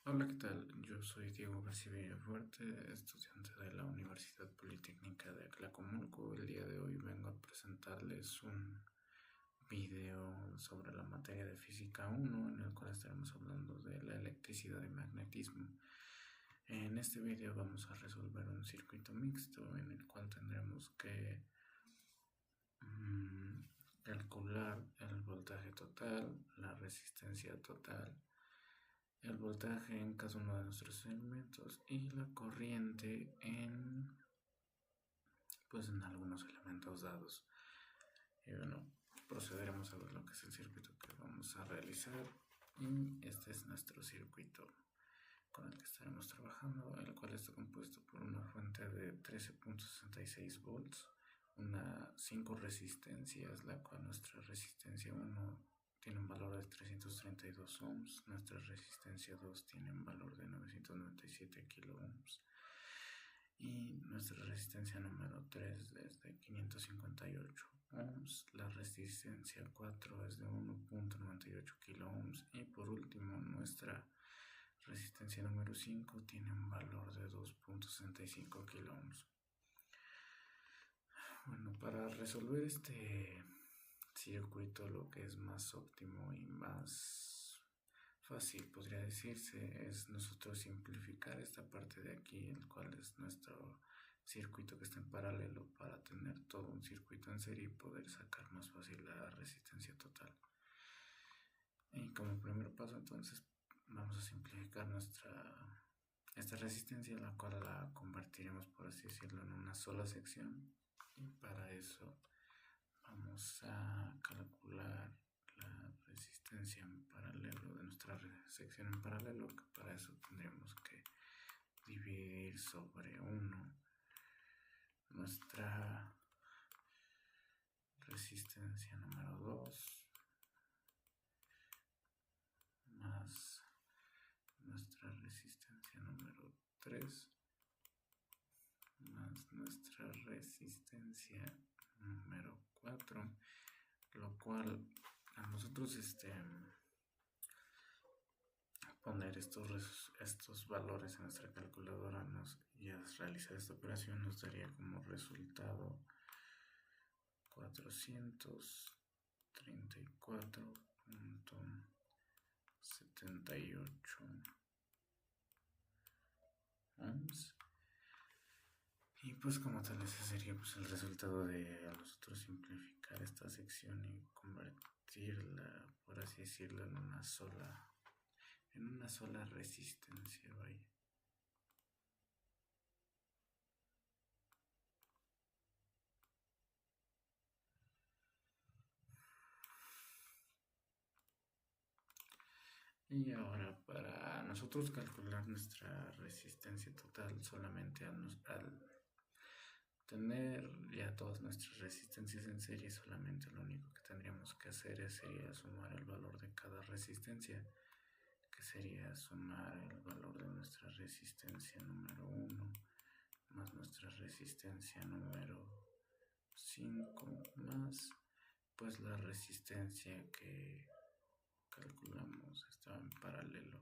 Hola, ¿qué tal? Yo soy Diego García Villafuerte, estudiante de la Universidad Politécnica de Tlacomulco. El día de hoy vengo a presentarles un video sobre la materia de Física 1, en el cual estaremos hablando de la electricidad y magnetismo. En este video vamos a resolver un circuito mixto en el cual tendremos que calcular el voltaje total, la resistencia total, el voltaje en cada uno de nuestros elementos y la corriente en algunos elementos dados. Y bueno, procederemos a ver lo que es el circuito que vamos a realizar. Y este es nuestro circuito con el que estaremos trabajando, el cual está compuesto por una fuente de 13.66 volts, 5 resistencias, la cual nuestra resistencia 1 tiene un valor de 332 ohms, nuestra resistencia 2 tiene un valor de 997 kilo ohms y nuestra resistencia número 3 es de 558 ohms, la resistencia 4 es de 1.98 kilo ohms y por último nuestra resistencia número 5 tiene un valor de 2.65 kilo ohms. Bueno, para resolver este circuito, lo que es más óptimo y más fácil, podría decirse, es nosotros simplificar esta parte de aquí, el cual es nuestro circuito que está en paralelo, para tener todo un circuito en serie y poder sacar más fácil la resistencia total. Y como primer paso, entonces, vamos a simplificar esta resistencia, la cual la convertiremos, por así decirlo, en una sola sección. Y para eso vamos a calcular la resistencia en paralelo de nuestra sección en paralelo, que para eso tendríamos que dividir sobre 1 nuestra resistencia número 2 más nuestra resistencia número 3 más nuestra resistencia número 4, lo cual a nosotros poner estos valores en nuestra calculadora y a realizar esta operación nos daría como resultado 434.78 ohms. Y pues como tal ese sería pues el resultado de a nosotros simplificar esta sección y convertirla, por así decirlo, en una sola resistencia, vaya. Y ahora para nosotros calcular nuestra resistencia total solamente al tener ya todas nuestras resistencias en serie, solamente lo único que tendríamos que hacer sería sumar el valor de cada resistencia, que sería sumar el valor de nuestra resistencia número 1 más nuestra resistencia número 5 más pues la resistencia que calculamos estaba en paralelo,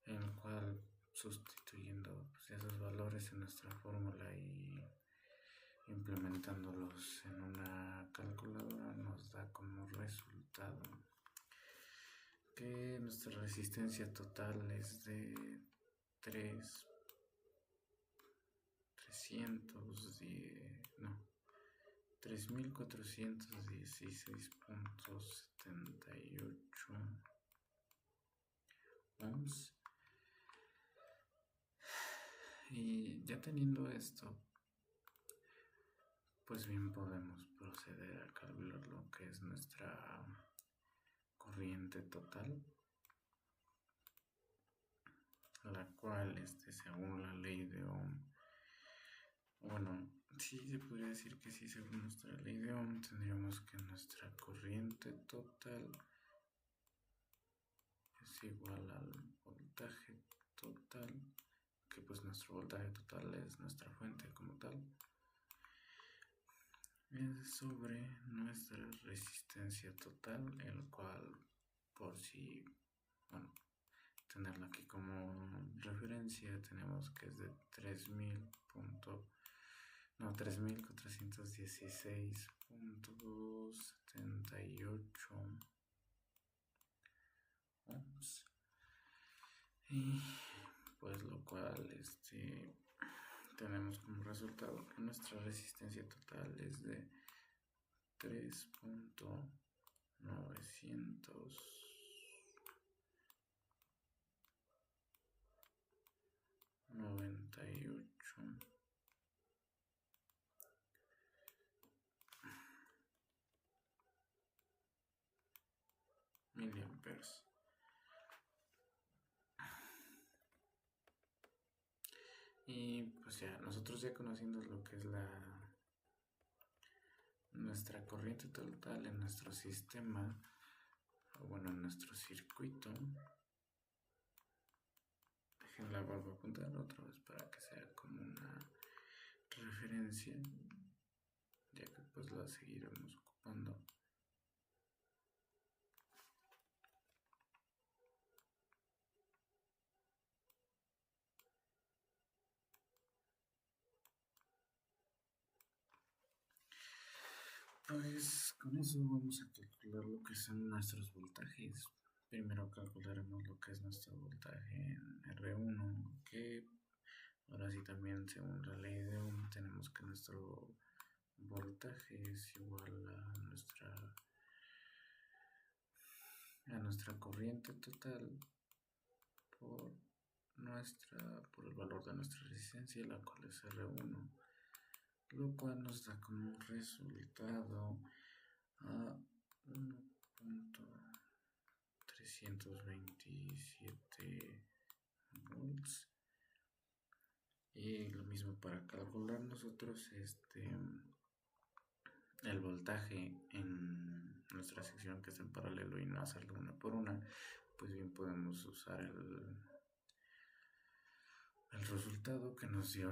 en el cual sustituyendo pues, esos valores en nuestra fórmula y implementándolos en una calculadora nos da como resultado que nuestra resistencia total es de 3.416.78 ohms. Y ya teniendo esto, pues bien podemos proceder a calcular lo que es nuestra corriente total, la cual según la ley de Ohm, bueno, sí se podría decir que sí, según nuestra ley de Ohm tendríamos que nuestra corriente total es igual al voltaje total, que pues nuestro voltaje total es nuestra fuente como tal, es sobre nuestra resistencia total, el cual por si, bueno, tenerlo aquí como referencia, tenemos que es de 3.416.78 ohms. Y pues lo cual tenemos como resultado que nuestra resistencia total es de 3.998 miliamperes. Y pues ya, nosotros ya conociendo lo que es nuestra corriente total en nuestro sistema, o bueno, en nuestro circuito, déjenla vuelvo a apuntar otra vez para que sea como una referencia, ya que pues la seguiremos ocupando. Pues con eso vamos a calcular lo que son nuestros voltajes. Primero calcularemos lo que es nuestro voltaje en R1, que ahora sí también según la ley de Ohm tenemos que nuestro voltaje es igual a nuestra corriente total por el valor de nuestra resistencia, la cual es R1, lo cual nos da como resultado a 1.327 volts. Y lo mismo para calcular nosotros el voltaje en nuestra sección que está en paralelo y no hacerlo una por una, pues bien podemos usar el resultado que nos dio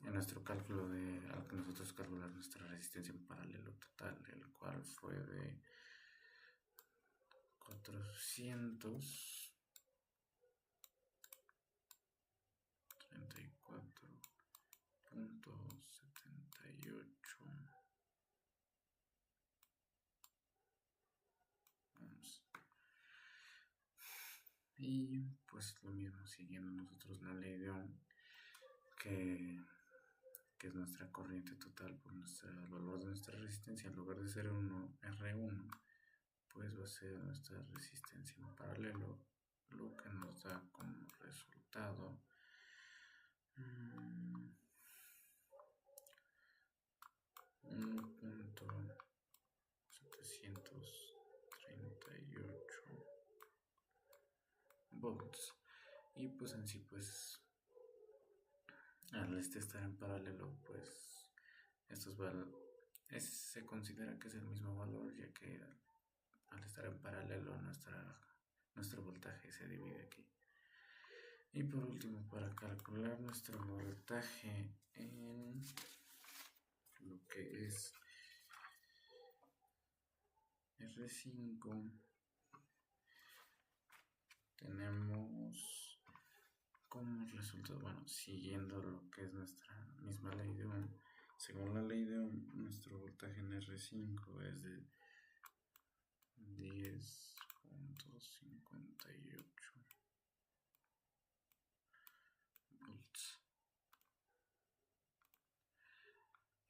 en nuestro cálculo al que nosotros calcular nuestra resistencia en paralelo total, el cual fue de 434.78 ohms. Y pues lo mismo, siguiendo nosotros la ley de Ohm, que es nuestra corriente total por el valor de nuestra resistencia, en lugar de ser R1, pues va a ser nuestra resistencia en paralelo, lo que nos da como resultado 1.738 volts. Y pues en sí, pues al estar en paralelo, pues se considera que es el mismo valor, ya que al estar en paralelo nuestro voltaje se divide aquí. Y por último, para calcular nuestro voltaje en lo que es R5, tenemos como resultado, bueno, siguiendo lo que es nuestra misma ley de Ohm, según la ley de Ohm, nuestro voltaje en R5 es de 10.58 volts.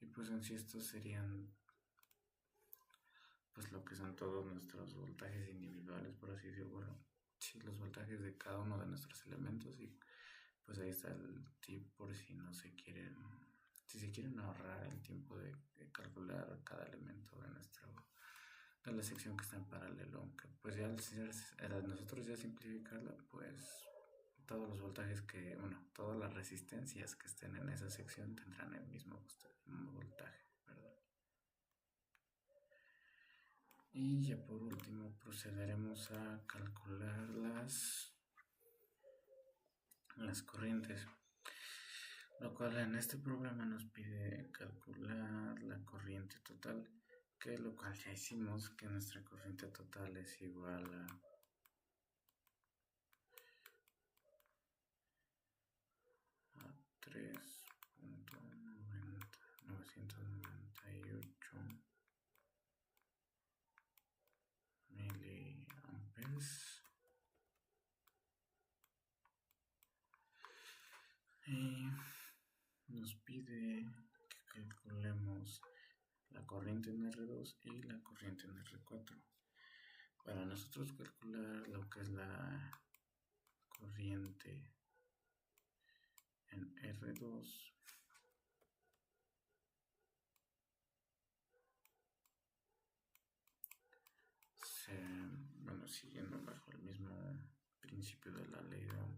Y pues en sí estos serían pues lo que son todos nuestros voltajes individuales, por así decirlo, bueno, sí, los voltajes de cada uno de nuestros elementos. Y pues ahí está el tip por si si se quieren ahorrar el tiempo de calcular cada elemento de la sección que está en paralelo, aunque pues ya nosotros ya simplificarla, pues todos los voltajes todas las resistencias que estén en esa sección tendrán el mismo voltaje, ¿verdad? Y ya por último procederemos a calcular las corrientes, lo cual en este problema nos pide calcular la corriente total, que lo cual ya hicimos, que nuestra corriente total es igual a 3.998 miliamperes. Y nos pide que calculemos la corriente en R2 y la corriente en R4. Para nosotros calcular lo que es la corriente en R2, siguiendo bajo el mismo principio de la ley de Ohm,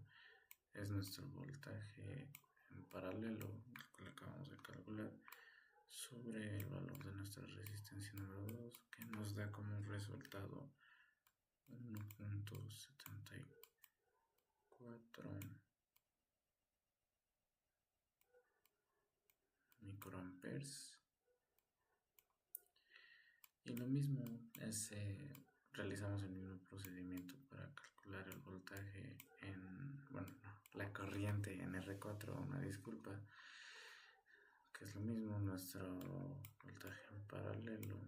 es nuestro voltaje en paralelo, que lo acabamos de calcular, sobre el valor de nuestra resistencia número 2, que nos da como resultado 1.74 microamperes. Y lo mismo realizamos el mismo procedimiento para calcular el voltaje la corriente en R4, una disculpa, que es lo mismo, nuestro voltaje en paralelo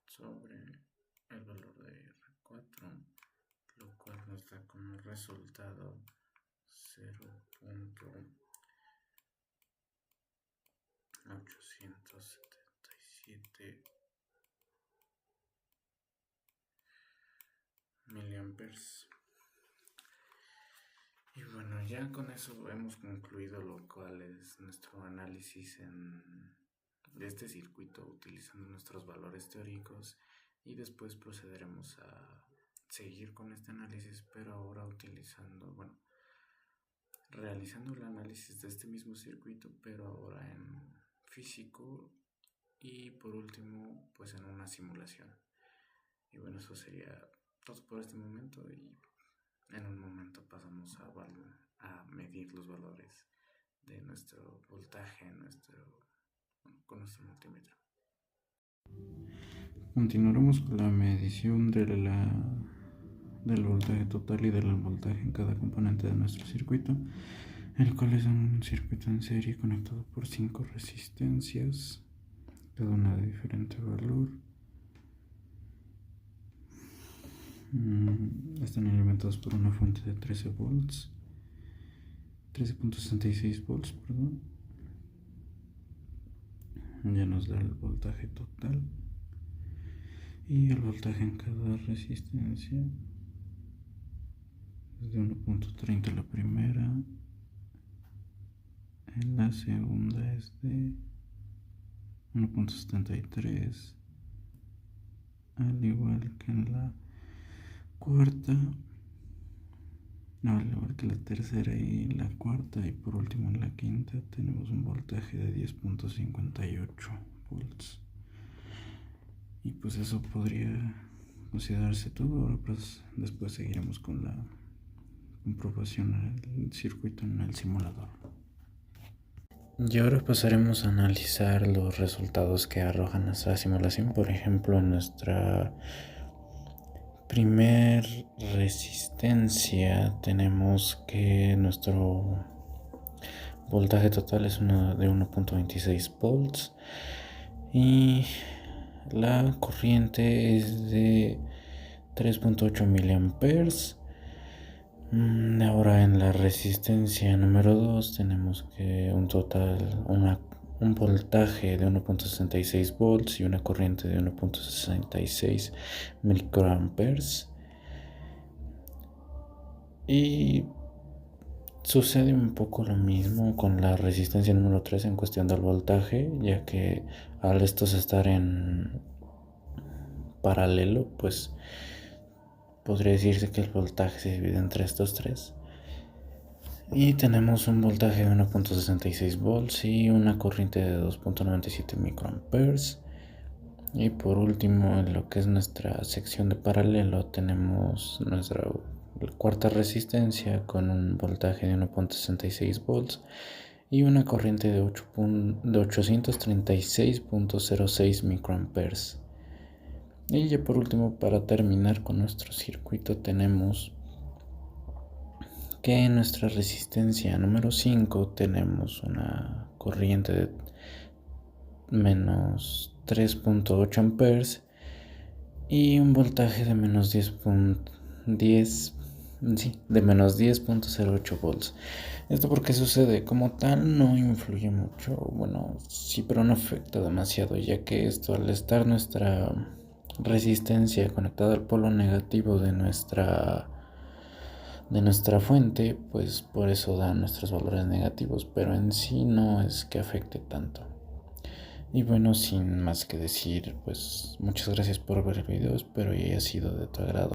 sobre el valor de R4, lo cual nos da como resultado 0.877 miliamperes. Y bueno, ya con eso hemos concluido lo cual es nuestro análisis de este circuito utilizando nuestros valores teóricos, y después procederemos a seguir con este análisis, pero ahora realizando el análisis de este mismo circuito, pero ahora en físico y por último pues en una simulación. Y bueno, eso sería todo por este momento, y en un momento pasamos a medir los valores de nuestro voltaje con nuestro multímetro. Continuaremos con la medición del voltaje total y del voltaje en cada componente de nuestro circuito, el cual es un circuito en serie conectado por 5 resistencias, cada una de diferente valor. Están alimentados por una fuente de 13.66 volts, perdón. Ya nos da el voltaje total y el voltaje en cada resistencia es de 1.30 la primera, en la segunda es de 1.73, al igual que en la cuarta, al igual que la tercera y la cuarta, y por último en la quinta tenemos un voltaje de 10.58 volts. Y pues eso podría considerarse todo. Ahora pues después seguiremos con la comprobación del circuito en el simulador. Y ahora pasaremos a analizar los resultados que arroja nuestra simulación. Por ejemplo, en nuestra primer resistencia tenemos que nuestro voltaje total es de 1.26 volts y la corriente es de 3.8 miliamperes. Ahora en la resistencia número 2 tenemos que un voltaje de 1.66 volts y una corriente de 1.66 microamperes. Y sucede un poco lo mismo con la resistencia número 3 en cuestión del voltaje, ya que al estos estar en paralelo, pues podría decirse que el voltaje se divide entre estos tres. Y tenemos un voltaje de 1.66 volts y una corriente de 2.97 microamperes. Y por último, en lo que es nuestra sección de paralelo, tenemos nuestra cuarta resistencia con un voltaje de 1.66 volts y una corriente de 836.06 microamperes. Y ya por último, para terminar con nuestro circuito, tenemos que en nuestra resistencia número 5 tenemos una corriente de menos 3.8 amperes y un voltaje de menos 10.08 volts. ¿Esto por qué sucede? Como tal no influye mucho, bueno, sí, pero no afecta demasiado, ya que esto, al estar nuestra resistencia conectada al polo negativo de nuestra fuente, pues por eso da nuestros valores negativos, pero en sí no es que afecte tanto. Y bueno, sin más que decir, pues muchas gracias por ver el video, espero que haya sido de tu agrado.